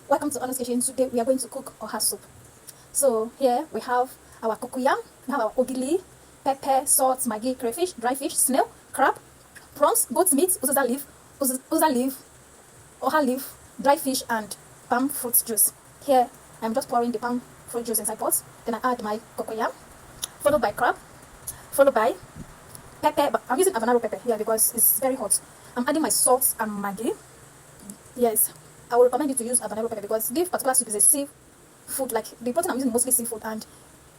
Welcome to Honest Kitchen. Today we are going to cook oha soup. So here we have our cocoyam, we have our ogili, pepper, salt, maggi, crayfish, dry fish, snail, crab, prawns, goat meat, uza leaf, oha leaf, dry fish, and palm fruit juice. Here I'm just pouring the palm fruit juice inside pot. Then I add my cocoyam, followed by crab, followed by pepper. But I'm using habanero pepper here because it's very hot. I'm adding my salt and maggi. Yes, I will recommend you to use habanero pepper because this particular soup is a seafood. Like the protein I'm using is mostly seafood, and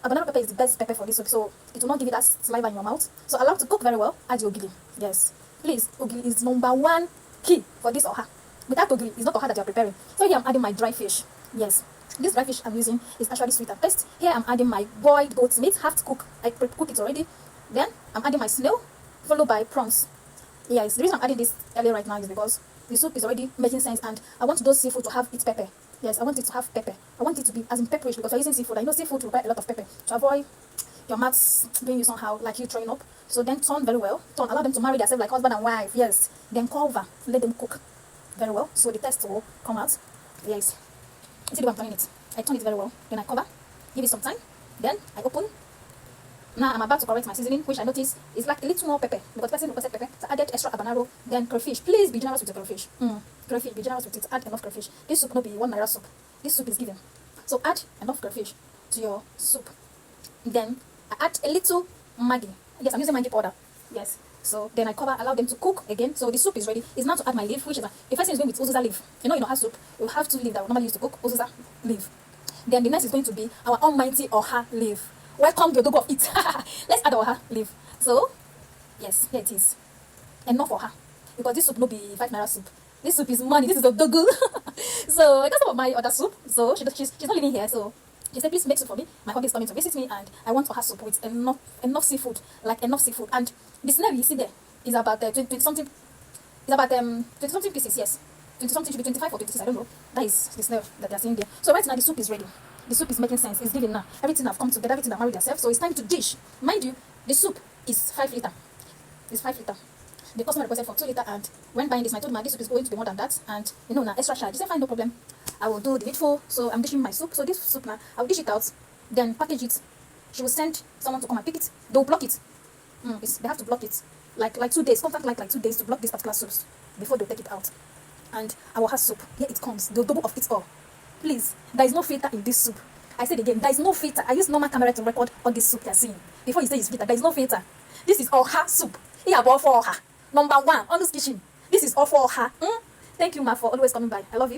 habanero pepper is the best pepper for this soup, so it will not give you that saliva in your mouth. So allow it to cook very well. Add your ogili. Yes, please, ogili is #1 key for this oha. Without ogili, it's not oha that you're preparing. So here I'm adding my dry fish. Yes, this dry fish I'm using is actually sweet at taste. Here I'm adding my boiled goat meat, half cooked. I pre-cooked it already. Then I'm adding my snail, followed by prawns. Yes, the reason I'm adding this earlier right now is because the soup is already making sense, and I want those seafood to have its pepper. Yes, I want it to have pepper. I want it to be as in pepperish because we're using seafood. I know seafood require a lot of pepper to avoid your mouths being you somehow like you throwing up. So then turn very well. Turn, allow them to marry themselves like husband and wife. Yes. Then cover. Let them cook very well so the taste will come out. Yes. You see the way I'm turning it? I turn it very well. Then I cover. Give it some time. Then I open. Now I'm about to correct my seasoning, which I noticed is like a little more pepper because person requested pepper. So I added extra habanero, then crayfish. Please be generous with the crayfish. Crayfish, be generous with it. Add enough crayfish. This soup not be ₦1 soup. This soup is given. So add enough crayfish to your soup. Then I add a little maggi. Yes, I'm using maggi powder. Yes. So then I cover, allow them to cook again. So the soup is ready. It's now to add my leaf, which is the first thing is going with uziza leaf. You know, in oha soup, you have 2 leaves that we normally use to cook, uziza leaf. Then the next is going to be our almighty oha leaf. Welcome to the dog of it. Let's add oha leaf. So yes, here it is. Enough oha. Because this soup no be ₦5 soup. This soup is money. This is a dogu. So I got some of my other soup. So she's not living here. So she said, please make soup for me. My hubby is coming to visit me, and I want oha soup with enough seafood, like enough seafood. And the snail you see there is about 20 something. It's about 20 something pieces. Yes, 20 something, should be 25 or 26. I don't know. That is the snail that they're seeing there. So right now the soup is ready. The soup is making sense. It's giving now. Everything have come together. Everything have married themselves. So it's time to dish. Mind you, the soup is 5 liter. It's 5 liter. The customer requested for 2 liter, and when buying this, I told him this soup is going to be more than that. And you know, now extra charge. He said, fine, no problem. I will do the needful. So I'm dishing my soup. So this soup now, I'll dish it out, then package it. She will send someone to come and pick it. They'll block it. They have to block it. Like 2 days. Contact like 2 days to block this particular soups before they take it out. And our oha soup, here it comes. The double of it all. Please, there is no filter in this soup. I said again, there is no filter. I use normal camera to record all this soup you're seeing. Before you say it's filter, there is no filter. This is oha soup. Here about for oha. #1, Honest Kitchen. This is all for oha. Thank you, ma, for always coming by. I love you.